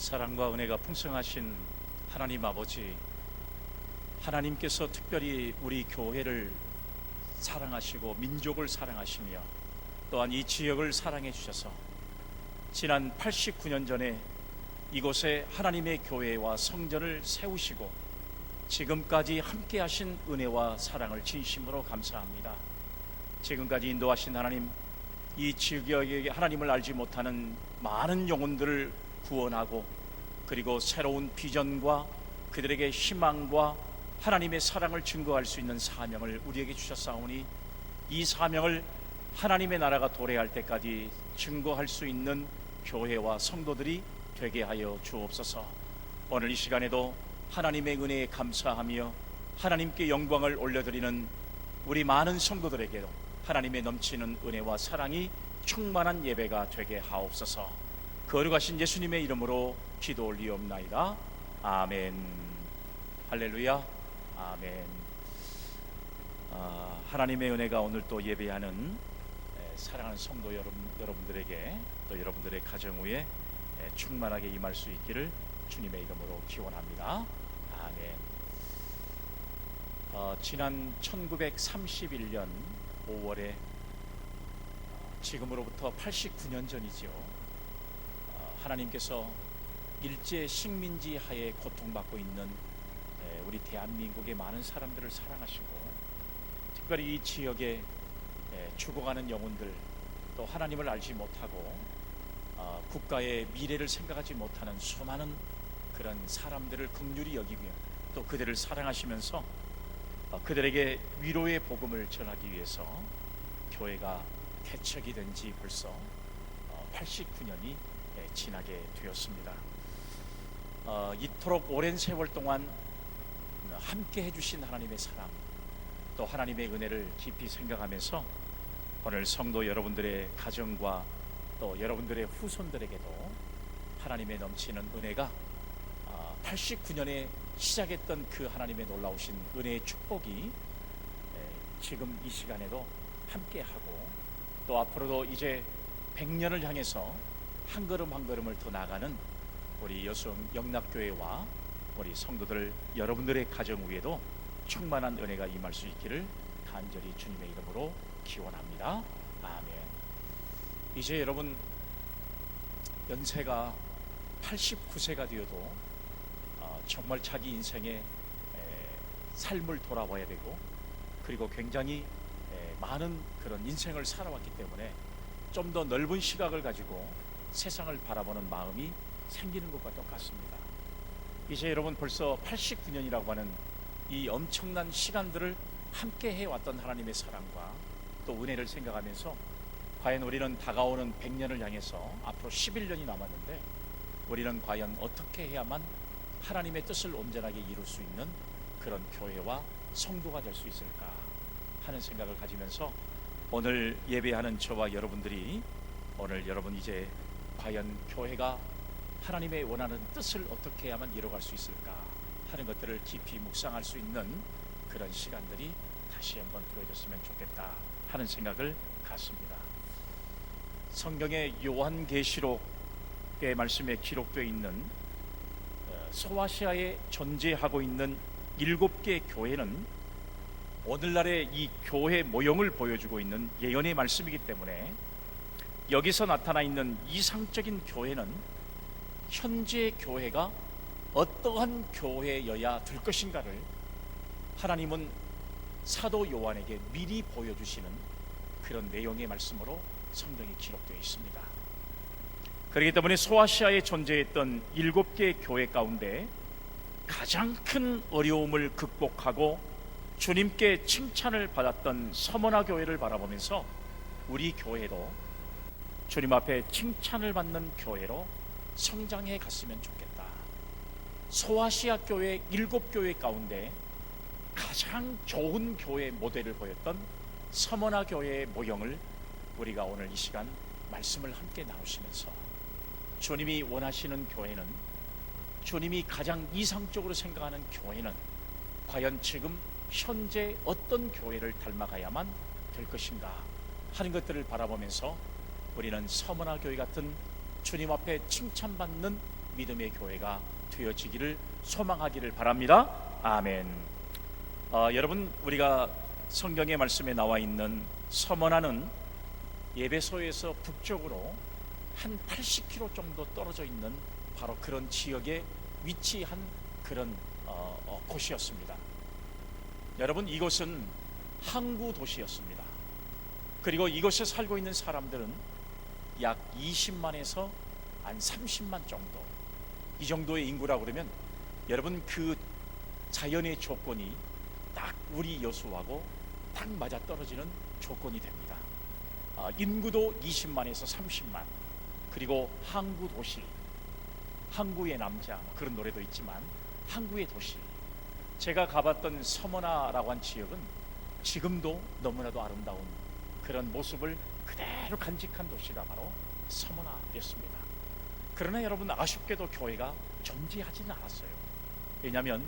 사랑과 은혜가 풍성하신 하나님 아버지, 하나님께서 특별히 우리 교회를 사랑하시고 민족을 사랑하시며 또한 이 지역을 사랑해 주셔서 지난 89년 전에 이곳에 하나님의 교회와 성전을 세우시고 지금까지 함께 하신 은혜와 사랑을 진심으로 감사합니다. 지금까지 인도하신 하나님, 이 지역에 하나님을 알지 못하는 많은 영혼들을 구원하고 그리고 새로운 비전과 그들에게 희망과 하나님의 사랑을 증거할 수 있는 사명을 우리에게 주셨사오니 이 사명을 하나님의 나라가 도래할 때까지 증거할 수 있는 교회와 성도들이 되게 하여 주옵소서. 오늘 이 시간에도 하나님의 은혜에 감사하며 하나님께 영광을 올려드리는 우리 많은 성도들에게도 하나님의 넘치는 은혜와 사랑이 충만한 예배가 되게 하옵소서. 거룩하신 예수님의 이름으로 기도 올리옵나이다. 아멘. 할렐루야. 아멘. 하나님의 은혜가 오늘 또 예배하는 사랑하는 성도 여러분들에게 또 여러분들의 가정 위에 충만하게 임할 수 있기를 주님의 이름으로 기원합니다. 아멘. 지난 1931년 5월에 지금으로부터 89년 전이지요. 하나님께서 일제 식민지 하에 고통받고 있는 우리 대한민국의 많은 사람들을 사랑하시고 특별히 이 지역에 죽어가는 영혼들, 또 하나님을 알지 못하고 국가의 미래를 생각하지 못하는 수많은 그런 사람들을 긍휼히 여기며 또 그들을 사랑하시면서 그들에게 위로의 복음을 전하기 위해서 교회가 개척이 된 지 벌써 89년이 지나게 되었습니다. 이토록 오랜 세월 동안 함께 해주신 하나님의 사랑, 또 하나님의 은혜를 깊이 생각하면서 오늘 성도 여러분들의 가정과 또 여러분들의 후손들에게도 하나님의 넘치는 은혜가 89년에 시작했던 그 하나님의 놀라우신 은혜의 축복이 지금 이 시간에도 함께하고 또 앞으로도 이제 100년을 향해서 한 걸음 한 걸음을 더 나가는 우리 여수 영락교회와 우리 성도들 여러분들의 가정 위에도 충만한 은혜가 임할 수 있기를 간절히 주님의 이름으로 기원합니다. 아멘. 이제 여러분 연세가 89세가 되어도 정말 자기 인생의 삶을 돌아봐야 되고 그리고 굉장히 많은 그런 인생을 살아왔기 때문에 좀 더 넓은 시각을 가지고 세상을 바라보는 마음이 생기는 것과 똑같습니다. 이제 여러분 벌써 89년이라고 하는 이 엄청난 시간들을 함께 해왔던 하나님의 사랑과 또 은혜를 생각하면서 과연 우리는 다가오는 100년을 향해서 앞으로 11년이 남았는데 우리는 과연 어떻게 해야만 하나님의 뜻을 온전하게 이룰 수 있는 그런 교회와 성도가 될 수 있을까 하는 생각을 가지면서 오늘 예배하는 저와 여러분들이 오늘 여러분 이제 과연 교회가 하나님의 원하는 뜻을 어떻게 해야만 이뤄갈 수 있을까 하는 것들을 깊이 묵상할 수 있는 그런 시간들이 다시 한번 주어졌으면 좋겠다 하는 생각을 갖습니다. 성경의 요한계시록의 말씀에 기록되어 있는 소아시아에 존재하고 있는 7개 교회는 오늘날의 이 교회 모형을 보여주고 있는 예언의 말씀이기 때문에 여기서 나타나 있는 이상적인 교회는 현재 교회가 어떠한 교회여야 될 것인가를 하나님은 사도 요한에게 미리 보여주시는 그런 내용의 말씀으로 성경에 기록되어 있습니다. 그렇기 때문에 소아시아에 존재했던 7개 교회 가운데 가장 큰 어려움을 극복하고 주님께 칭찬을 받았던 서머나 교회를 바라보면서 우리 교회도 주님 앞에 칭찬을 받는 교회로 성장해 갔으면 좋겠다. 소아시아 교회 7교회 가운데 가장 좋은 교회 모델을 보였던 서머나 교회의 모형을 우리가 오늘 이 시간 말씀을 함께 나누시면서 주님이 원하시는 교회는, 주님이 가장 이상적으로 생각하는 교회는 과연 지금 현재 어떤 교회를 닮아가야만 될 것인가 하는 것들을 바라보면서 우리는 서머나 교회 같은 주님 앞에 칭찬받는 믿음의 교회가 되어지기를 소망하기를 바랍니다. 아멘. 여러분, 우리가 성경의 말씀에 나와 있는 서머나는 예배소에서 북쪽으로 한 80km 정도 떨어져 있는 바로 그런 지역에 위치한 그런 곳이었습니다. 여러분, 이곳은 항구 도시였습니다. 그리고 이곳에 살고 있는 사람들은 약 20만에서 한 30만 정도, 이 정도의 인구라고 그러면 여러분, 그 자연의 조건이 딱 우리 여수하고 딱 맞아 떨어지는 조건이 됩니다. 인구도 20만에서 30만, 그리고 항구 도시, 항구의 남자, 그런 노래도 있지만 항구의 도시. 제가 가봤던 서머나라고 한 지역은 지금도 너무나도 아름다운 그런 모습을 그대로 간직한 도시가 바로 서머나였습니다. 그러나 여러분, 아쉽게도 교회가 존재하지는 않았어요. 왜냐하면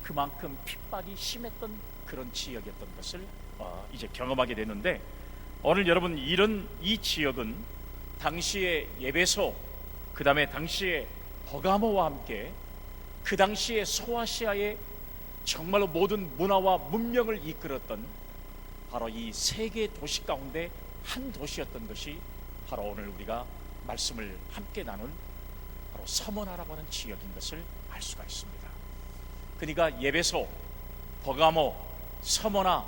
그만큼 핍박이 심했던 그런 지역이었던 것을 이제 경험하게 되는데, 오늘 여러분, 이 지역은 당시의 예배소, 그 다음에 당시의 버가모와 함께 그 당시의 소아시아의 정말로 모든 문화와 문명을 이끌었던 바로 이 세계 도시 가운데 한 도시였던 것이 바로 오늘 우리가 말씀을 함께 나눈 바로 서머나라고 하는 지역인 것을 알 수가 있습니다. 그러니까 예배소, 버가모, 서머나,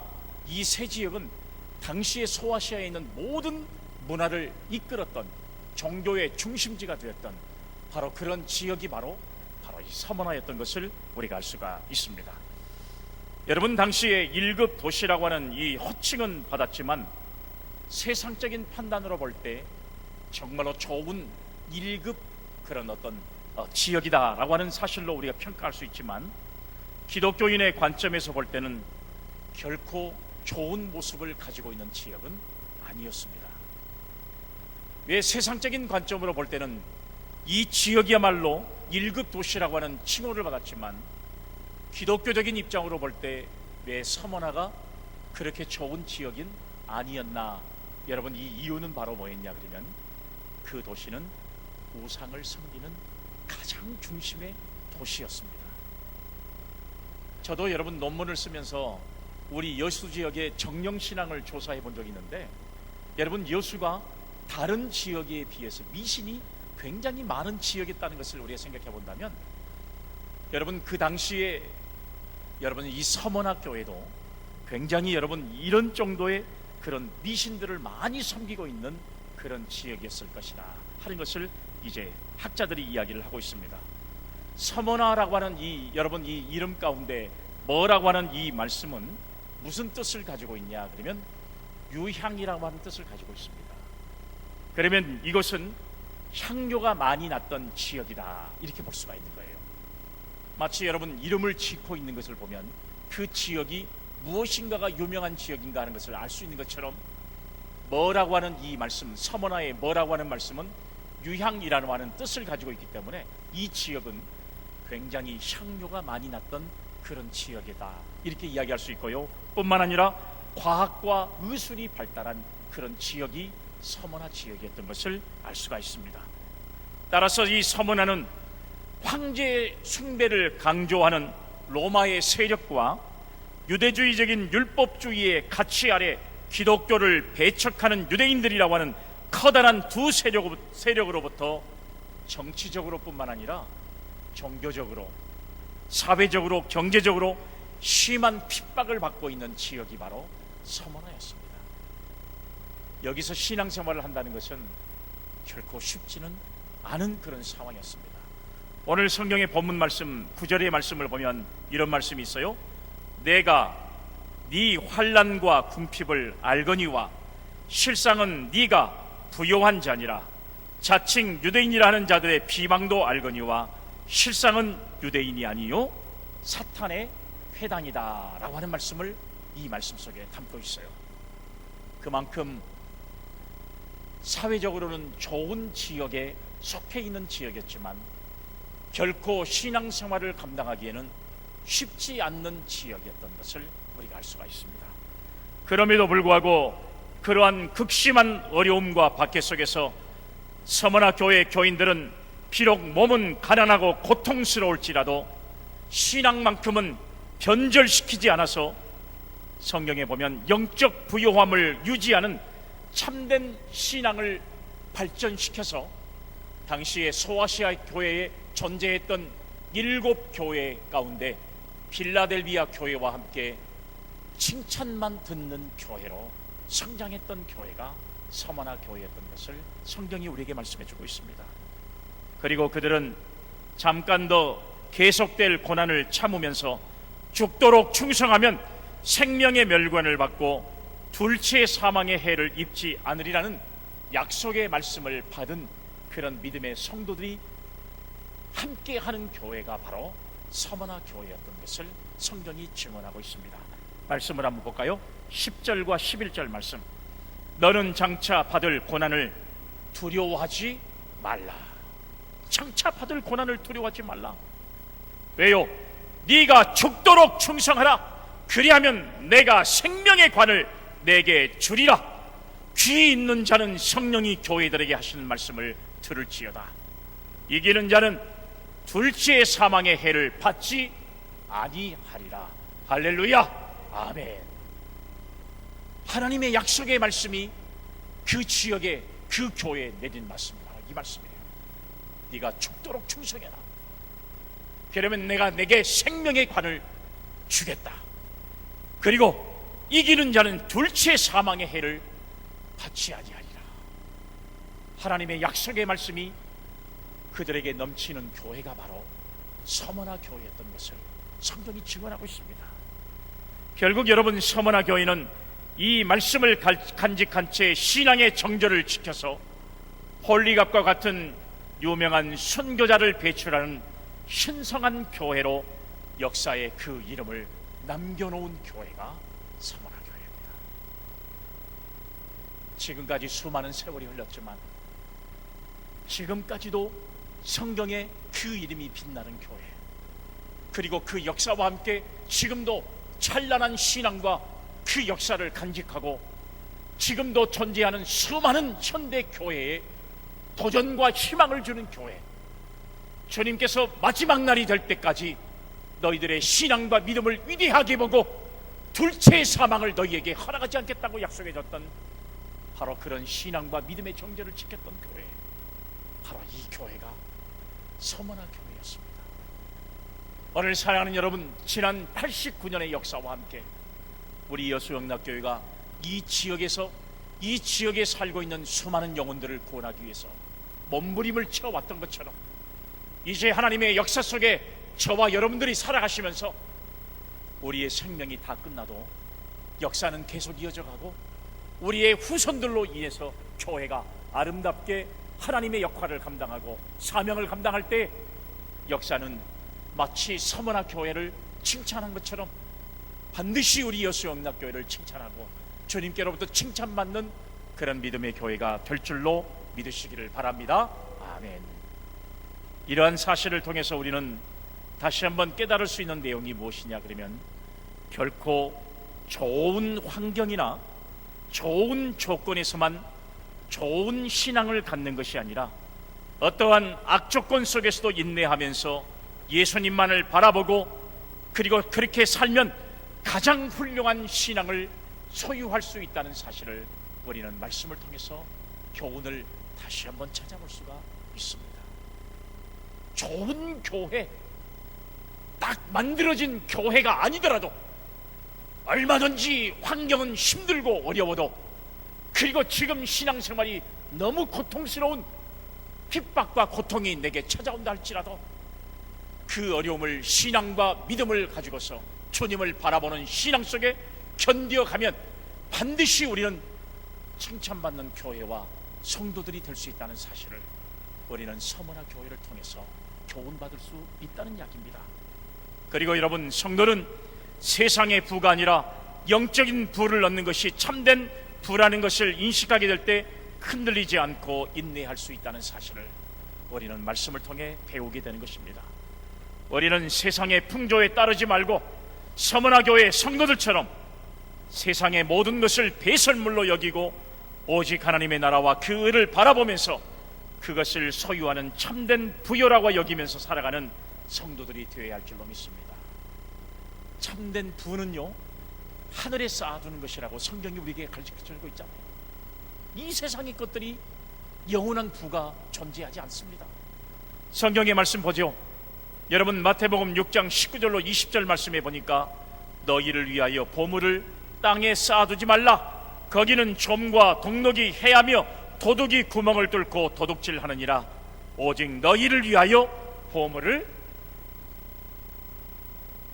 이 세 지역은 당시의 소아시아에 있는 모든 문화를 이끌었던 종교의 중심지가 되었던 바로 그런 지역이 바로 이 서머나였던 것을 우리가 알 수가 있습니다. 여러분, 당시에 1급 도시라고 하는 이 호칭은 받았지만 세상적인 판단으로 볼 때 정말로 좋은 1급 그런 어떤 지역이다라고 하는 사실로 우리가 평가할 수 있지만, 기독교인의 관점에서 볼 때는 결코 좋은 모습을 가지고 있는 지역은 아니었습니다. 왜? 세상적인 관점으로 볼 때는 이 지역이야말로 1급 도시라고 하는 칭호를 받았지만, 기독교적인 입장으로 볼 때 왜 서머나가 그렇게 좋은 지역인 아니었나? 여러분, 이 이유는 바로 뭐였냐 그러면 그 도시는 우상을 섬기는 가장 중심의 도시였습니다. 저도 여러분 논문을 쓰면서 우리 여수 지역의 정령신앙을 조사해 본 적이 있는데, 여러분, 여수가 다른 지역에 비해서 미신이 굉장히 많은 지역이었다는 것을 우리가 생각해 본다면, 여러분, 그 당시에 여러분 이 서머나 교회도 굉장히 여러분 이런 정도의 그런 미신들을 많이 섬기고 있는 그런 지역이었을 것이다 하는 것을 이제 학자들이 이야기를 하고 있습니다. 서머나라고 하는 여러분 이 이름 가운데 뭐라고 하는 이 말씀은 무슨 뜻을 가지고 있냐 그러면 유향이라고 하는 뜻을 가지고 있습니다. 그러면 이것은 향료가 많이 났던 지역이다, 이렇게 볼 수가 있는 거예요. 마치 여러분 이름을 짓고 있는 것을 보면 그 지역이 무엇인가가 유명한 지역인가 하는 것을 알 수 있는 것처럼, 뭐라고 하는 이 말씀, 서머나의 뭐라고 하는 말씀은 유향이라는 하는 뜻을 가지고 있기 때문에 이 지역은 굉장히 향료가 많이 났던 그런 지역이다, 이렇게 이야기할 수 있고요. 뿐만 아니라 과학과 의술이 발달한 그런 지역이 서머나 지역이었던 것을 알 수가 있습니다. 따라서 이 서머나는 황제 숭배를 강조하는 로마의 세력과 유대주의적인 율법주의의 가치 아래 기독교를 배척하는 유대인들이라고 하는 커다란 두 세력으로부터 정치적으로 뿐만 아니라 종교적으로, 사회적으로, 경제적으로 심한 핍박을 받고 있는 지역이 바로 서머나였습니다. 여기서 신앙생활을 한다는 것은 결코 쉽지는 않은 그런 상황이었습니다. 오늘 성경의 본문 말씀 9절의 말씀을 보면 이런 말씀이 있어요. 내가 네 환난과 궁핍을 알거니와 실상은 네가 부요한 자니라. 자칭 유대인이라 하는 자들의 비방도 알거니와 실상은 유대인이 아니요 사탄의 회당이다 라고 하는 말씀을 이 말씀 속에 담고 있어요. 그만큼 사회적으로는 좋은 지역에 속해 있는 지역이었지만 결코 신앙생활을 감당하기에는 쉽지 않는 지역이었던 것을 우리가 알 수가 있습니다. 그럼에도 불구하고 그러한 극심한 어려움과 박해 속에서 서머나 교회 교인들은 비록 몸은 가난하고 고통스러울지라도 신앙만큼은 변절시키지 않아서 성경에 보면 영적 부요함을 유지하는 참된 신앙을 발전시켜서 당시에 소아시아 교회에 존재했던 7교회 가운데 필라델비아 교회와 함께 칭찬만 듣는 교회로 성장했던 교회가 서머나 교회였던 것을 성경이 우리에게 말씀해 주고 있습니다. 그리고 그들은 잠깐 더 계속될 고난을 참으면서 죽도록 충성하면 생명의 멸관을 받고 둘째 사망의 해를 입지 않으리라는 약속의 말씀을 받은 그런 믿음의 성도들이 함께하는 교회가 바로 서머나 교회였던 것을 성경이 증언하고 있습니다. 말씀을 한번 볼까요? 10절과 11절 말씀. 너는 장차 받을 고난을 두려워하지 말라. 장차 받을 고난을 두려워하지 말라. 왜요? 네가 죽도록 충성하라. 그리하면 내가 생명의 관을 내게 주리라. 귀 있는 자는 성령이 교회들에게 하시는 말씀을 들을지어다. 이기는 자는 둘째 사망의 해를 받지 아니하리라. 할렐루야. 아멘. 하나님의 약속의 말씀이 그 지역에 그 교회에 내린 말씀입니다. 이 말씀이에요. 네가 죽도록 충성해라. 그러면 내가 내게 생명의 관을 주겠다. 그리고 이기는 자는 둘째 사망의 해를 받지 아니하리라. 하나님의 약속의 말씀이 그들에게 넘치는 교회가 바로 서머나 교회였던 것을 성경이 증언하고 있습니다. 결국 여러분, 서머나 교회는 이 말씀을 간직한 채 신앙의 정절을 지켜서 홀리갑과 같은 유명한 선교자를 배출하는 신성한 교회로 역사에 그 이름을 남겨놓은 교회가 서머나 교회입니다. 지금까지 수많은 세월이 흘렀지만 지금까지도 성경에 그 이름이 빛나는 교회, 그리고 그 역사와 함께 지금도 찬란한 신앙과 그 역사를 간직하고 지금도 존재하는 수많은 현대 교회에 도전과 희망을 주는 교회, 주님께서 마지막 날이 될 때까지 너희들의 신앙과 믿음을 위대하게 보고 둘째 사망을 너희에게 허락하지 않겠다고 약속해줬던 바로 그런 신앙과 믿음의 정절을 지켰던 교회, 바로 이 교회가 서머나 교회였습니다. 오늘 사랑하는 여러분, 지난 89년의 역사와 함께 우리 여수영락교회가 이 지역에 살고 있는 수많은 영혼들을 구원하기 위해서 몸부림을 쳐왔던 것처럼 이제 하나님의 역사 속에 저와 여러분들이 살아가시면서 우리의 생명이 다 끝나도 역사는 계속 이어져가고 우리의 후손들로 인해서 교회가 아름답게 하나님의 역할을 감당하고 사명을 감당할 때 역사는 마치 서머나 교회를 칭찬한 것처럼 반드시 우리 여수영락교회를 칭찬하고 주님께로부터 칭찬받는 그런 믿음의 교회가 될 줄로 믿으시기를 바랍니다. 아멘. 이러한 사실을 통해서 우리는 다시 한번 깨달을 수 있는 내용이 무엇이냐 그러면 결코 좋은 환경이나 좋은 조건에서만 좋은 신앙을 갖는 것이 아니라 어떠한 악조건 속에서도 인내하면서 예수님만을 바라보고 그리고 그렇게 살면 가장 훌륭한 신앙을 소유할 수 있다는 사실을 우리는 말씀을 통해서 교훈을 다시 한번 찾아볼 수가 있습니다. 좋은 교회, 딱 만들어진 교회가 아니더라도 얼마든지 환경은 힘들고 어려워도 그리고 지금 신앙생활이 너무 고통스러운 핍박과 고통이 내게 찾아온다 할지라도 그 어려움을 신앙과 믿음을 가지고서 주님을 바라보는 신앙 속에 견뎌가면 반드시 우리는 칭찬받는 교회와 성도들이 될 수 있다는 사실을 우리는 서머나 교회를 통해서 교훈받을 수 있다는 이야기입니다. 그리고 여러분, 성도는 세상의 부가 아니라 영적인 부를 얻는 것이 참된 부라는 것을 인식하게 될 때 흔들리지 않고 인내할 수 있다는 사실을 우리는 말씀을 통해 배우게 되는 것입니다. 우리는 세상의 풍조에 따르지 말고 서머나 교회 성도들처럼 세상의 모든 것을 배설물로 여기고 오직 하나님의 나라와 그 의를 바라보면서 그것을 소유하는 참된 부요라고 여기면서 살아가는 성도들이 되어야 할 줄로 믿습니다. 참된 부는요, 하늘에 쌓아두는 것이라고 성경이 우리에게 가르쳐주고 있잖아요. 이 세상의 것들이 영원한 부가 존재하지 않습니다. 성경의 말씀 보죠. 여러분, 마태복음 6장 19절로 20절 말씀에 보니까 너희를 위하여 보물을 땅에 쌓아두지 말라. 거기는 좀과 동록이 해하며 도둑이 구멍을 뚫고 도둑질하느니라. 오직 너희를 위하여 보물을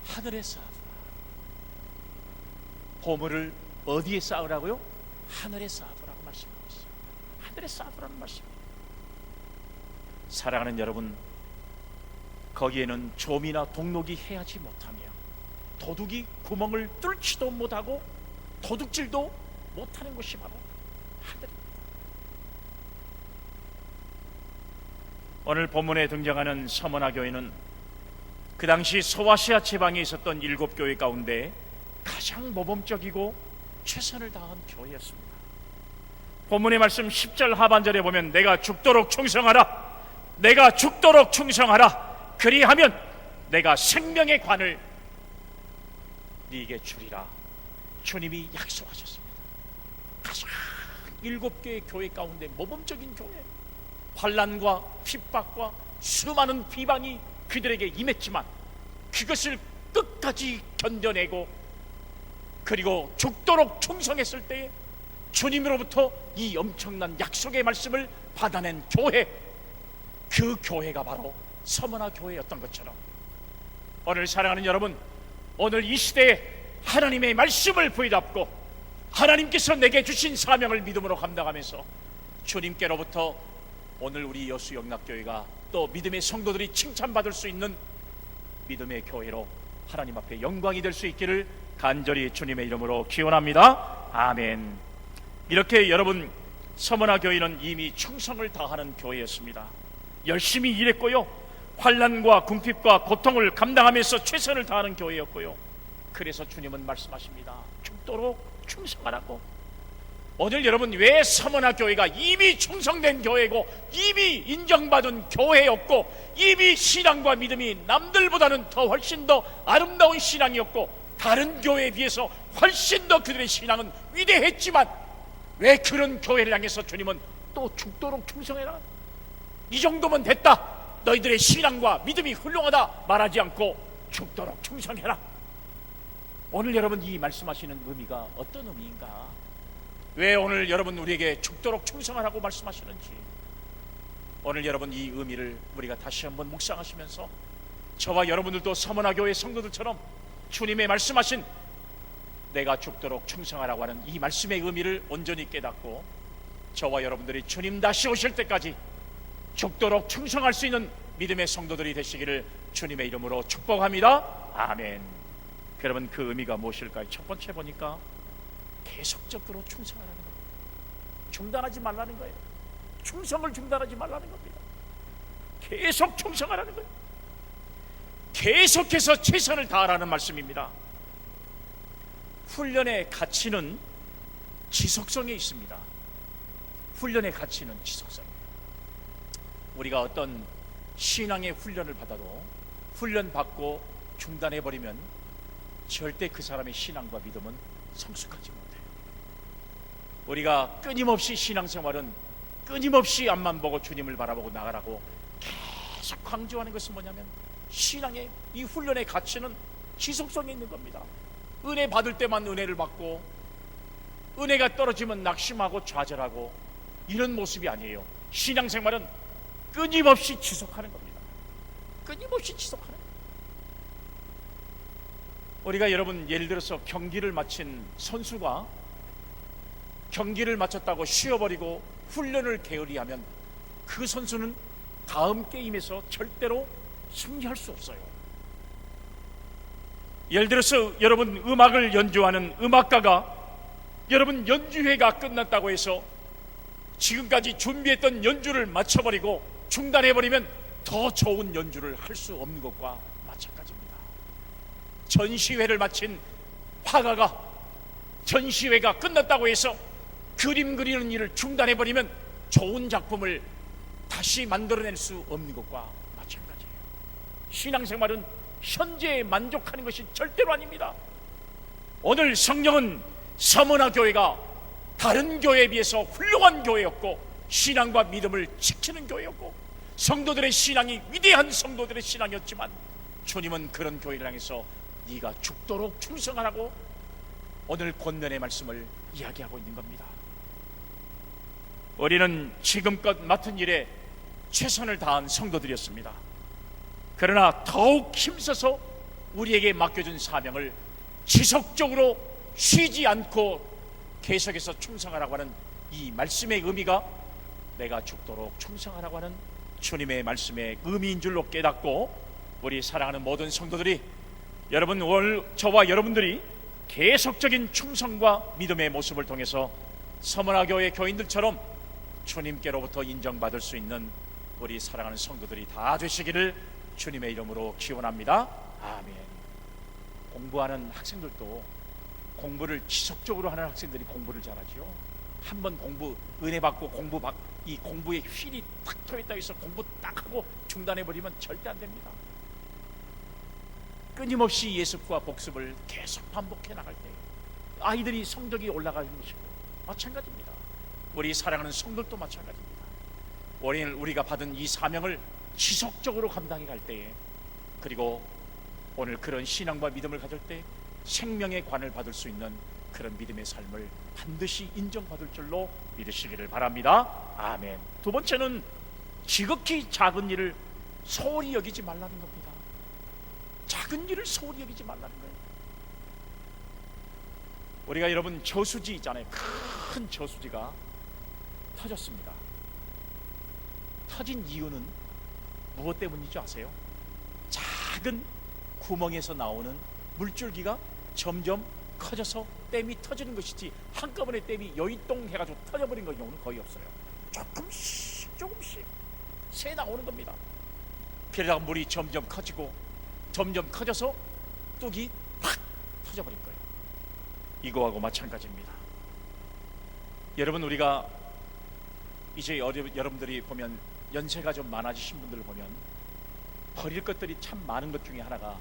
하늘에 쌓아두라. 보물을 어디에 쌓으라고요? 하늘에 쌓아두라고 말씀하고 있어요. 하늘에 쌓아두라는 말씀이에요. 사랑하는 여러분, 거기에는 좀이나 동록이 해하지 못하며 도둑이 구멍을 뚫지도 못하고 도둑질도 못하는 것이 바로 하늘입니다. 오늘 본문에 등장하는 서머나 교회는 그 당시 소아시아 지방에 있었던 7교회 가운데 가장 모범적이고 최선을 다한 교회였습니다. 본문의 말씀 10절 하반절에 보면 내가 죽도록 충성하라, 내가 죽도록 충성하라, 그리하면 내가 생명의 관을 네게 주리라. 주님이 약속하셨습니다. 가장 7개의 교회 가운데 모범적인 교회, 환난과 핍박과 수많은 비방이 그들에게 임했지만 그것을 끝까지 견뎌내고 그리고 죽도록 충성했을 때에 주님으로부터 이 엄청난 약속의 말씀을 받아낸 교회, 그 교회가 바로 서머나 교회였던 것처럼 오늘 사랑하는 여러분, 오늘 이 시대에 하나님의 말씀을 부여잡고 하나님께서 내게 주신 사명을 믿음으로 감당하면서 주님께로부터 오늘 우리 여수영락교회가 또 믿음의 성도들이 칭찬받을 수 있는 믿음의 교회로 하나님 앞에 영광이 될 수 있기를 간절히 주님의 이름으로 기원합니다. 아멘. 이렇게 여러분, 서머나 교회는 이미 충성을 다하는 교회였습니다. 열심히 일했고요, 환난과 궁핍과 고통을 감당하면서 최선을 다하는 교회였고요. 그래서 주님은 말씀하십니다. 죽도록 충성하라고. 오늘 여러분, 왜 서머나 교회가 이미 충성된 교회고 이미 인정받은 교회였고 이미 신앙과 믿음이 남들보다는 더 훨씬 더 아름다운 신앙이었고 다른 교회에 비해서 훨씬 더 그들의 신앙은 위대했지만 왜 그런 교회를 향해서 주님은 또 죽도록 충성해라, 이 정도면 됐다, 너희들의 신앙과 믿음이 훌륭하다 말하지 않고 죽도록 충성해라. 오늘 여러분, 이 말씀하시는 의미가 어떤 의미인가? 왜 오늘 여러분 우리에게 죽도록 충성하라고 말씀하시는지, 오늘 여러분 이 의미를 우리가 다시 한번 묵상하시면서 저와 여러분들도 서머나 교회 성도들처럼 주님의 말씀하신 내가 죽도록 충성하라고 하는 이 말씀의 의미를 온전히 깨닫고 저와 여러분들이 주님 다시 오실 때까지 죽도록 충성할 수 있는 믿음의 성도들이 되시기를 주님의 이름으로 축복합니다. 아멘. 여러분, 그 의미가 무엇일까요? 첫 번째 보니까 계속적으로 충성하라는 겁니다. 중단하지 말라는 거예요. 충성을 중단하지 말라는 겁니다. 계속 충성하라는 거예요. 계속해서 최선을 다하라는 말씀입니다. 훈련의 가치는 지속성에 있습니다. 훈련의 가치는 지속성이에요. 우리가 어떤 신앙의 훈련을 받아도 훈련받고 중단해버리면 절대 그 사람의 신앙과 믿음은 성숙하지 못해요. 우리가 끊임없이 신앙생활은 끊임없이 앞만 보고 주님을 바라보고 나가라고 계속 강조하는 것은 뭐냐면 신앙의 이 훈련의 가치는 지속성이 있는 겁니다. 은혜 받을 때만 은혜를 받고 은혜가 떨어지면 낙심하고 좌절하고 이런 모습이 아니에요. 신앙생활은 끊임없이 지속하는 겁니다. 끊임없이 지속하는 겁니다. 우리가 여러분, 예를 들어서 경기를 마친 선수가 경기를 마쳤다고 쉬어버리고 훈련을 게을리하면 그 선수는 다음 게임에서 절대로 승리할 수 없어요. 예를 들어서 여러분, 음악을 연주하는 음악가가 여러분 연주회가 끝났다고 해서 지금까지 준비했던 연주를 마쳐버리고 중단해버리면 더 좋은 연주를 할 수 없는 것과 마찬가지입니다. 전시회를 마친 화가가 전시회가 끝났다고 해서 그림 그리는 일을 중단해버리면 좋은 작품을 다시 만들어낼 수 없는 것과 마찬가지예요. 신앙생활은 현재에 만족하는 것이 절대로 아닙니다. 오늘 성령은 서머나 교회가 다른 교회에 비해서 훌륭한 교회였고 신앙과 믿음을 지키는 교회였고 성도들의 신앙이 위대한 성도들의 신앙이었지만 주님은 그런 교회를 향해서 네가 죽도록 충성하라고 오늘 권면의 말씀을 이야기하고 있는 겁니다. 우리는 지금껏 맡은 일에 최선을 다한 성도들이었습니다. 그러나 더욱 힘써서 우리에게 맡겨준 사명을 지속적으로 쉬지 않고 계속해서 충성하라고 하는 이 말씀의 의미가 내가 죽도록 충성하라고 하는 주님의 말씀의 의미인 줄로 깨닫고 우리 사랑하는 모든 성도들이 여러분 오늘 저와 여러분들이 계속적인 충성과 믿음의 모습을 통해서 서머나 교회 교인들처럼 주님께로부터 인정받을 수 있는 우리 사랑하는 성도들이 다 되시기를 주님의 이름으로 기원합니다. 아멘. 공부하는 학생들도 공부를 지속적으로 하는 학생들이 공부를 잘하죠. 한번 공부 은혜 받고 이 공부에 휠이 탁 터있다 해서 공부 딱 하고 중단해버리면 절대 안 됩니다. 끊임없이 예습과 복습을 계속 반복해 나갈 때 아이들이 성적이 올라가는 것이고 마찬가지입니다. 우리 사랑하는 성도도 마찬가지입니다. 우리가 받은 이 사명을 지속적으로 감당해 갈 때에 그리고 오늘 그런 신앙과 믿음을 가질 때 생명의 관을 받을 수 있는 그런 믿음의 삶을 반드시 인정받을 줄로 믿으시기를 바랍니다. 아멘. 두 번째는 지극히 작은 일을 소홀히 여기지 말라는 겁니다. 작은 일을 소홀히 여기지 말라는 거예요. 우리가 여러분 저수지 있잖아요. 큰 저수지가 터졌습니다. 터진 이유는 무엇 때문인지 아세요? 작은 구멍에서 나오는 물줄기가 점점 커져서 댐이 터지는 것이지 한꺼번에 댐이 여의동 해가지고 터져버린 경우는 거의 없어요. 조금씩 새 나오는 겁니다. 그러다가 물이 점점 커지고 점점 커져서 뚝이 팍 터져버린 거예요. 이거하고 마찬가지입니다. 여러분 우리가 이제 여러분들이 보면 연세가 좀 많아지신 분들을 보면 버릴 것들이 참 많은 것 중에 하나가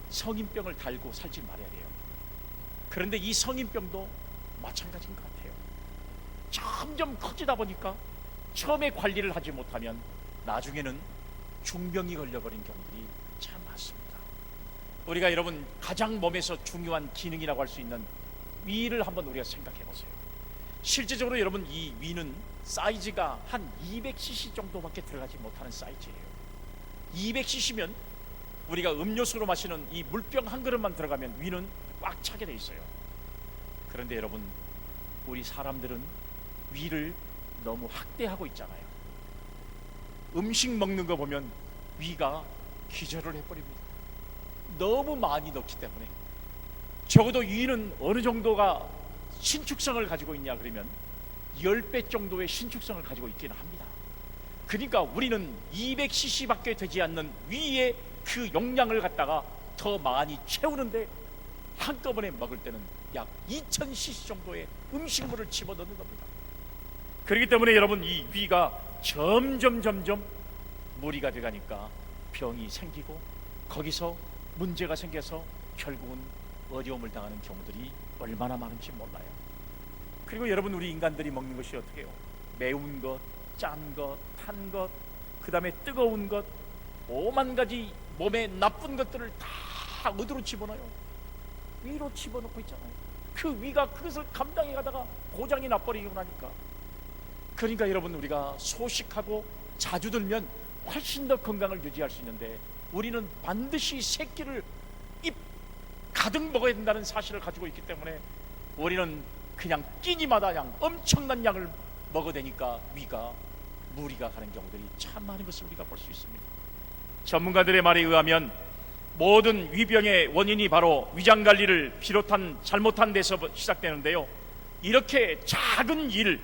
성인병을 달고 살지 말아야 돼요. 그런데 이 성인병도 마찬가지인 것 같아요. 점점 커지다 보니까 처음에 관리를 하지 못하면 나중에는 중병이 걸려버린 경우들이 참 많습니다. 우리가 여러분 가장 몸에서 중요한 기능이라고 할 수 있는 위를 한번 우리가 생각해 보세요. 실제적으로 여러분 이 위는 사이즈가 한 200cc 정도밖에 들어가지 못하는 사이즈예요. 200cc면 우리가 음료수로 마시는 이 물병 한 그릇만 들어가면 위는 꽉 차게 돼 있어요. 그런데 여러분 우리 사람들은 위를 너무 학대하고 있잖아요. 음식 먹는 거 보면 위가 기절을 해버립니다. 너무 많이 넣기 때문에. 적어도 위는 어느 정도가 신축성을 가지고 있냐 그러면 10배 정도의 신축성을 가지고 있기는 합니다. 그러니까 우리는 200cc 밖에 되지 않는 위에 그 용량을 갖다가 더 많이 채우는데 한꺼번에 먹을 때는 약 2000cc 정도의 음식물을 집어넣는 겁니다. 그렇기 때문에 여러분 이 위가 점점 무리가 돼가니까 병이 생기고 거기서 문제가 생겨서 결국은 어려움을 당하는 경우들이 얼마나 많은지 몰라요. 그리고 여러분 우리 인간들이 먹는 것이 어떻게 해요? 매운 것, 짠 것, 탄 것, 그 다음에 뜨거운 것, 오만 가지 몸에 나쁜 것들을 다 어디로 집어넣어요? 위로 집어넣고 있잖아요. 그 위가 그것을 감당해 가다가 고장이 나버리고 나니까. 그러니까 여러분 우리가 소식하고 자주 들면 훨씬 더 건강을 유지할 수 있는데 우리는 반드시 새끼를 입 가득 먹어야 된다는 사실을 가지고 있기 때문에 우리는 그냥 끼니마다 그냥 엄청난 양을 먹어대니까 위가 무리가 가는 경우들이 참 많은 것을 우리가 볼 수 있습니다. 전문가들의 말에 의하면 모든 위병의 원인이 바로 위장관리를 비롯한 잘못한 데서 시작되는데요, 이렇게 작은 일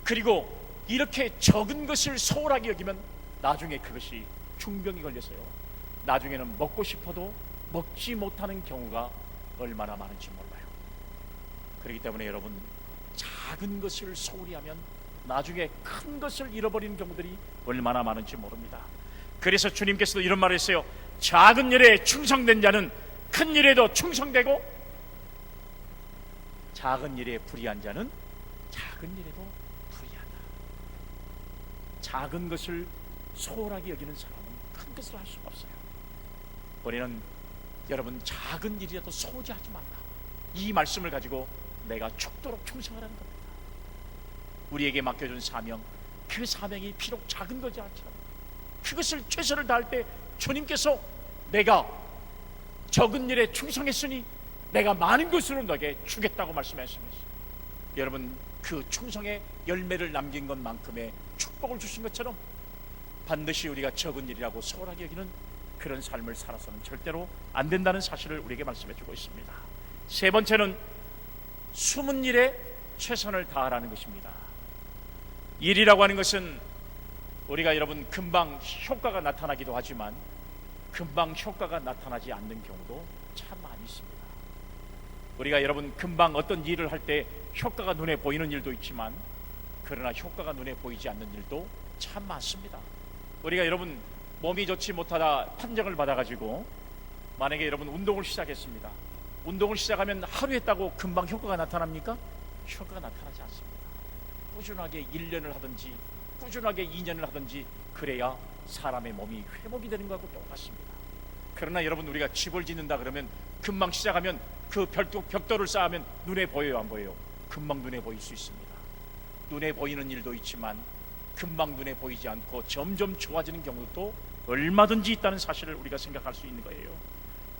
그리고 이렇게 적은 것을 소홀하게 여기면 나중에 그것이 중병이 걸려서요 나중에는 먹고 싶어도 먹지 못하는 경우가 얼마나 많은지 몰라요. 그렇기 때문에 여러분 작은 것을 소홀히 하면 나중에 큰 것을 잃어버리는 경우들이 얼마나 많은지 모릅니다. 그래서 주님께서도 이런 말을 했어요. 작은 일에 충성된 자는 큰 일에도 충성되고, 작은 일에 불의한 자는 작은 일에도 불의하다. 작은 것을 소홀하게 여기는 사람은 큰 것을 할 수가 없어요. 우리는 여러분 작은 일이라도 소홀하지 말라, 이 말씀을 가지고 내가 죽도록 충성하라는 겁니다. 우리에게 맡겨준 사명, 그 사명이 비록 작은 거지 않지만 그것을 최선을 다할 때 주님께서 내가 적은 일에 충성했으니 내가 많은 것으로 너에게 주겠다고 말씀하시면서, 여러분 그 충성의 열매를 남긴 것만큼의 축복을 주신 것처럼 반드시 우리가 적은 일이라고 소홀하게 여기는 그런 삶을 살아서는 절대로 안 된다는 사실을 우리에게 말씀해 주고 있습니다. 세 번째는 숨은 일에 최선을 다하라는 것입니다. 일이라고 하는 것은 우리가 여러분 금방 효과가 나타나기도 하지만 금방 효과가 나타나지 않는 경우도 참 많이 있습니다. 우리가 여러분 금방 어떤 일을 할 때 효과가 눈에 보이는 일도 있지만 그러나 효과가 눈에 보이지 않는 일도 참 많습니다. 우리가 여러분 몸이 좋지 못하다 판정을 받아가지고 만약에 여러분 운동을 시작했습니다. 운동을 시작하면 하루 했다고 금방 효과가 나타납니까? 효과가 나타나지 않습니다. 꾸준하게 1년을 하든지 꾸준하게 2년을 하든지 그래야 사람의 몸이 회복이 되는 것하고 똑같습니다. 그러나 여러분 우리가 집을 짓는다 그러면 금방 시작하면 그 벽돌을 쌓으면 눈에 보여요, 안 보여요? 금방 눈에 보일 수 있습니다. 눈에 보이는 일도 있지만 금방 눈에 보이지 않고 점점 좋아지는 경우도 얼마든지 있다는 사실을 우리가 생각할 수 있는 거예요.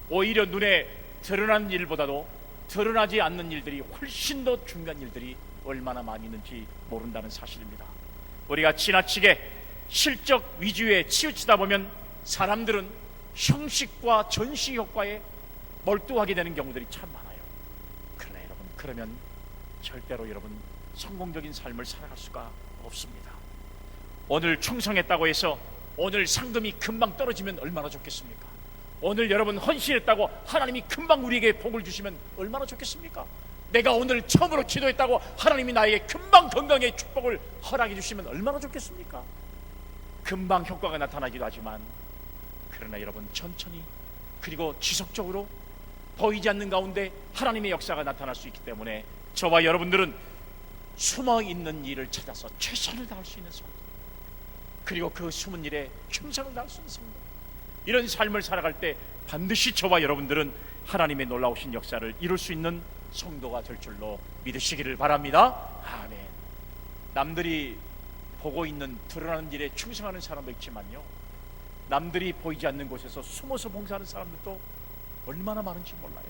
오히려 눈에 드러난 일보다도 드러나지 않는 일들이 훨씬 더 중요한 일들이 얼마나 많이 있는지 모른다는 사실입니다. 우리가 지나치게 실적 위주에 치우치다 보면 사람들은 형식과 전시 효과에 몰두하게 되는 경우들이 참 많아요. 그러나 여러분, 그러면 절대로 여러분 성공적인 삶을 살아갈 수가 없습니다. 오늘 충성했다고 해서 오늘 상금이 금방 떨어지면 얼마나 좋겠습니까? 오늘 여러분 헌신했다고 하나님이 금방 우리에게 복을 주시면 얼마나 좋겠습니까? 내가 오늘 처음으로 기도했다고 하나님이 나에게 금방 건강의 축복을 허락해 주시면 얼마나 좋겠습니까? 금방 효과가 나타나기도 하지만 그러나 여러분 천천히 그리고 지속적으로 보이지 않는 가운데 하나님의 역사가 나타날 수 있기 때문에 저와 여러분들은 숨어있는 일을 찾아서 최선을 다할 수 있는 성도, 그리고 그 숨은 일에 충성을 다할 수 있는 성도, 이런 삶을 살아갈 때 반드시 저와 여러분들은 하나님의 놀라우신 역사를 이룰 수 있는 성도가 될 줄로 믿으시기를 바랍니다. 아멘. 남들이 보고 있는 드러나는 일에 충성하는 사람도 있지만요, 남들이 보이지 않는 곳에서 숨어서 봉사하는 사람들도 얼마나 많은지 몰라요.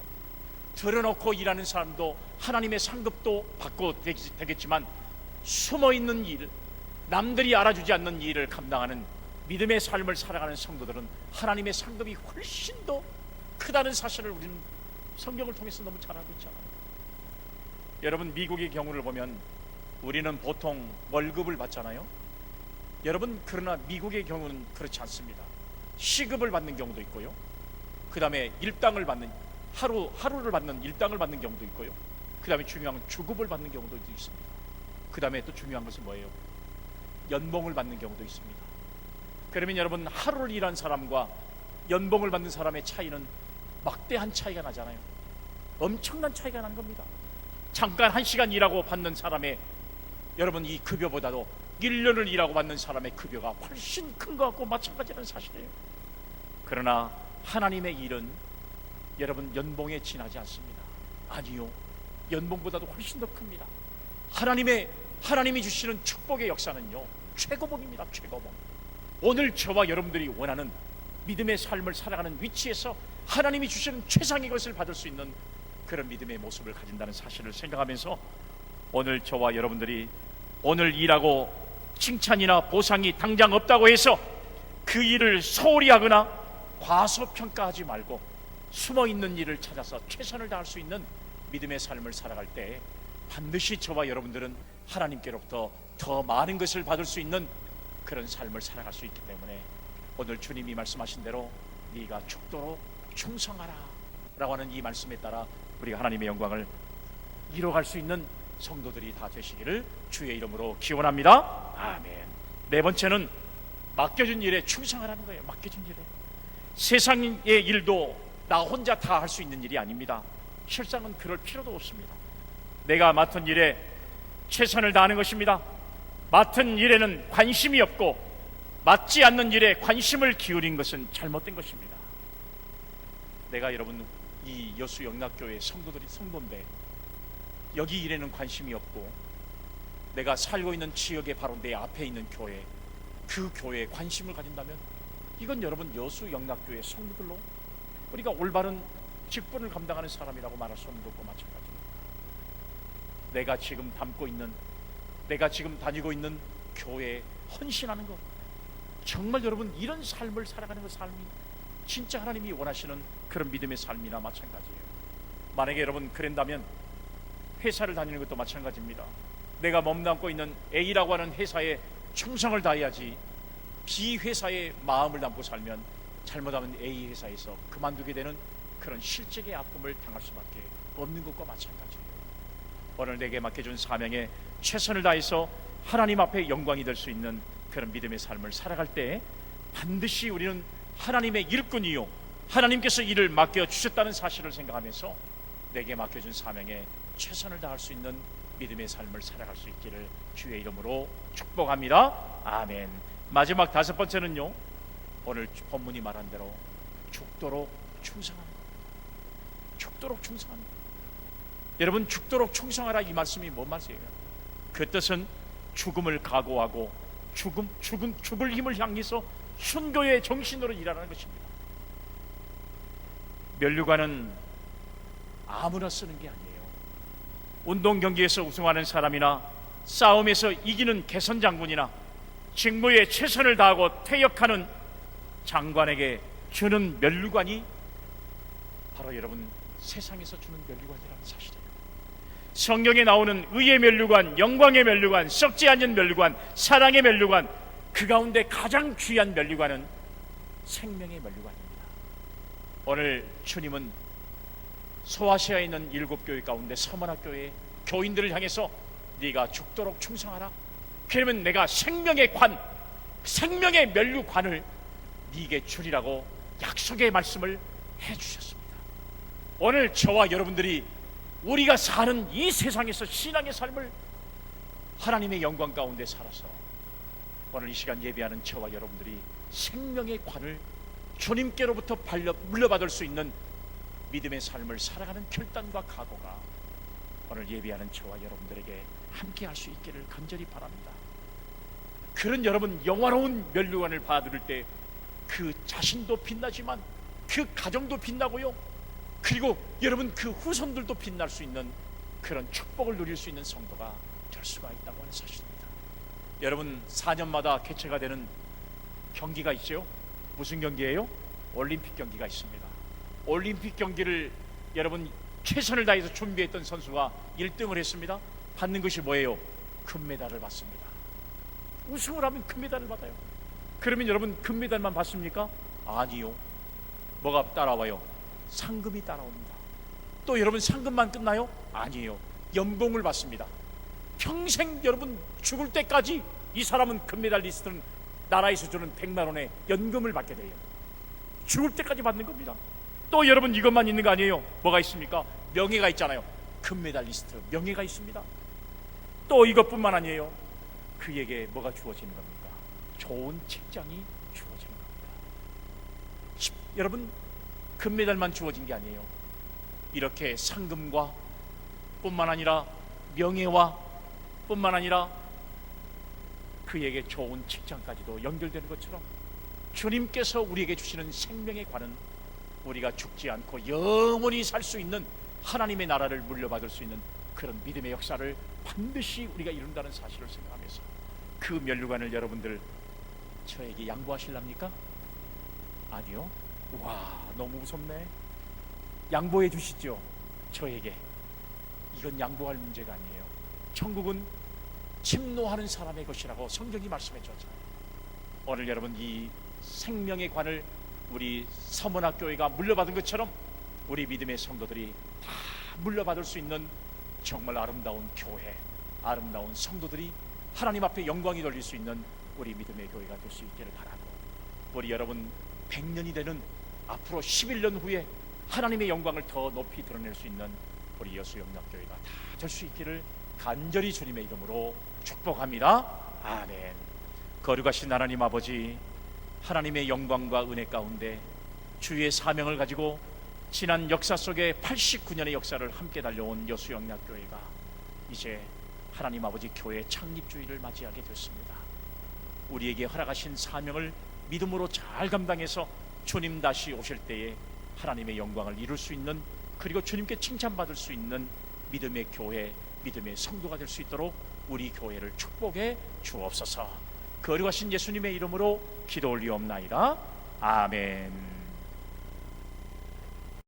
드러놓고 일하는 사람도 하나님의 상급도 받고 되겠지만 숨어있는 일, 남들이 알아주지 않는 일을 감당하는 믿음의 삶을 살아가는 성도들은 하나님의 상급이 훨씬 더 크다는 사실을 우리는 성경을 통해서 너무 잘 알고 있잖아요. 여러분 미국의 경우를 보면 우리는 보통 월급을 받잖아요. 여러분 그러나 미국의 경우는 그렇지 않습니다. 시급을 받는 경우도 있고요, 그 다음에 일당을 받는 하루를 받는 일당을 받는 경우도 있고요, 그 다음에 중요한 건 주급을 받는 경우도 있습니다. 그 다음에 또 중요한 것은 뭐예요? 연봉을 받는 경우도 있습니다. 그러면 여러분 하루를 일한 사람과 연봉을 받는 사람의 차이는 막대한 차이가 나잖아요. 엄청난 차이가 나는 겁니다. 잠깐 1시간 일하고 받는 사람의 여러분 이 급여보다도 1년을 일하고 받는 사람의 급여가 훨씬 큰 것 같고 마찬가지라는 사실이에요. 그러나 하나님의 일은 여러분 연봉에 지나지 않습니다. 아니요, 연봉보다도 훨씬 더 큽니다. 하나님이 주시는 축복의 역사는요 최고봉입니다. 최고봉. 오늘 저와 여러분들이 원하는 믿음의 삶을 살아가는 위치에서 하나님이 주시는 최상의 것을 받을 수 있는 그런 믿음의 모습을 가진다는 사실을 생각하면서 오늘 저와 여러분들이 오늘 일하고 칭찬이나 보상이 당장 없다고 해서 그 일을 소홀히 하거나 과소평가하지 말고 숨어있는 일을 찾아서 최선을 다할 수 있는 믿음의 삶을 살아갈 때 반드시 저와 여러분들은 하나님께로부터 더 많은 것을 받을 수 있는 그런 삶을 살아갈 수 있기 때문에 오늘 주님이 말씀하신 대로 네가 죽도록 충성하라 라고 하는 이 말씀에 따라 우리가 하나님의 영광을 이뤄갈 수 있는 성도들이 다 되시기를 주의 이름으로 기원합니다. 아멘. 네 번째는 맡겨준 일에 충성하라는 거예요. 맡겨준 일에. 세상의 일도 나 혼자 다 할 수 있는 일이 아닙니다. 실상은 그럴 필요도 없습니다. 내가 맡은 일에 최선을 다하는 것입니다. 맡은 일에는 관심이 없고 맡지 않는 일에 관심을 기울인 것은 잘못된 것입니다. 내가 여러분 이 여수 영락교회 성도인데 여기 일에는 관심이 없고 내가 살고 있는 지역에 바로 내 앞에 있는 교회, 그 교회에 관심을 가진다면 이건 여러분 여수 영락교회 성도들로 우리가 올바른 직분을 감당하는 사람이라고 말할 수 없는 것과 마찬가지입니다. 내가 지금 담고 있는, 내가 지금 다니고 있는 교회에 헌신하는 것, 정말 여러분 이런 삶을 살아가는 것, 삶이 진짜 하나님이 원하시는 그런 믿음의 삶이나 마찬가지예요. 만약에 여러분 그런다면 회사를 다니는 것도 마찬가지입니다. 내가 몸담고 있는 A라고 하는 회사에 충성을 다해야지 B 회사에 마음을 담고 살면 잘못하면 A 회사에서 그만두게 되는 그런 실직의 아픔을 당할 수밖에 없는 것과 마찬가지예요. 오늘 내게 맡겨준 사명에 최선을 다해서 하나님 앞에 영광이 될 수 있는 그런 믿음의 삶을 살아갈 때 반드시 우리는 하나님의 일꾼이요 하나님께서 일을 맡겨주셨다는 사실을 생각하면서 내게 맡겨준 사명에 최선을 다할 수 있는 믿음의 삶을 살아갈 수 있기를 주의 이름으로 축복합니다. 아멘. 마지막 다섯 번째는요, 오늘 본문이 말한 대로 죽도록 충성하는 것. 죽도록 충성하는 것. 여러분 죽도록 충성하라 이 말씀이 뭔 말이에요? 그 뜻은 죽음을 각오하고 죽을 힘을 향해서 순교의 정신으로 일하는 것입니다. 면류관은 아무나 쓰는 게 아니에요. 운동 경기에서 우승하는 사람이나 싸움에서 이기는 개선 장군이나 직무에 최선을 다하고 퇴역하는 장관에게 주는 면류관이 바로 여러분 세상에서 주는 면류관이라는 사실이에요. 성경에 나오는 의의 면류관, 영광의 면류관, 썩지 않는 면류관, 사랑의 면류관, 그 가운데 가장 귀한 면류관은 생명의 면류관입니다. 오늘 주님은 소아시아에 있는 7교회 가운데 서머나교회 교인들을 향해서 네가 죽도록 충성하라. 그러면 내가 생명의 관, 생명의 면류관을 네게 주리라고 약속의 말씀을 해주셨습니다. 오늘 저와 여러분들이 우리가 사는 이 세상에서 신앙의 삶을 하나님의 영광 가운데 살아서 오늘 이 시간 예배하는 저와 여러분들이 생명의 관을 주님께로부터 물려받을 수 있는 믿음의 삶을 살아가는 결단과 각오가 오늘 예배하는 저와 여러분들에게 함께 할 수 있기를 간절히 바랍니다. 그런 여러분 영화로운 면류관을 받을 때 그 자신도 빛나지만 그 가정도 빛나고요, 그리고 여러분 그 후손들도 빛날 수 있는 그런 축복을 누릴 수 있는 성도가 될 수가 있다고 하는 사실입니다. 여러분 4년마다 개최가 되는 경기가 있죠. 무슨 경기예요? 올림픽 경기가 있습니다. 올림픽 경기를 여러분 최선을 다해서 준비했던 선수가 1등을 했습니다. 받는 것이 뭐예요? 금메달을 받습니다. 우승을 하면 금메달을 받아요. 그러면 여러분 금메달만 받습니까? 아니요. 뭐가 따라와요? 상금이 따라옵니다. 또 여러분 상금만 끝나요? 아니에요. 연봉을 받습니다. 평생 여러분 죽을 때까지 이 사람은 금메달리스트는 나라에서 주는 100만 원의 연금을 받게 돼요. 죽을 때까지 받는 겁니다. 또 여러분 이것만 있는 거 아니에요. 뭐가 있습니까? 명예가 있잖아요. 금메달리스트 명예가 있습니다. 또 이것뿐만 아니에요. 그에게 뭐가 주어지는 겁니까? 좋은 직장이 주어지는 겁니다. 여러분 금메달만 주어진 게 아니에요. 이렇게 상금과 뿐만 아니라 명예와 뿐만 아니라 그에게 좋은 직장까지도 연결되는 것처럼 주님께서 우리에게 주시는 생명의 관은 우리가 죽지 않고 영원히 살 수 있는 하나님의 나라를 물려받을 수 있는 그런 믿음의 역사를 반드시 우리가 이룬다는 사실을 생각하면서 그 면류관을 여러분들 저에게 양보하실랍니까? 아니요. 와, 너무 무섭네. 양보해 주시죠. 저에게. 이건 양보할 문제가 아니에요. 천국은 침노하는 사람의 것이라고 성경이 말씀해 줬잖아요. 오늘 여러분 이 생명의 관을 우리 서문학교회가 물려받은 것처럼 우리 믿음의 성도들이 다 물려받을 수 있는 정말 아름다운 교회, 아름다운 성도들이 하나님 앞에 영광이 돌릴 수 있는 우리 믿음의 교회가 될 수 있기를 바라고, 우리 여러분 100년이 되는 앞으로 11년 후에 하나님의 영광을 더 높이 드러낼 수 있는 우리 여수영락교회가 다 될 수 있기를 간절히 주님의 이름으로 축복합니다. 아멘. 거룩하신 하나님 아버지, 하나님의 영광과 은혜 가운데 주의 사명을 가지고 지난 역사 속에 89년의 역사를 함께 달려온 여수영락교회가 이제 하나님 아버지 교회 창립주의를 맞이하게 됐습니다. 우리에게 허락하신 사명을 믿음으로 잘 감당해서 주님 다시 오실 때에 하나님의 영광을 이룰 수 있는, 그리고 주님께 칭찬받을 수 있는 믿음의 교회, 믿음의 성도가 될 수 있도록 우리 교회를 축복해 주옵소서. 거룩하신 예수님의 이름으로 기도 올리옵나이다. 아멘.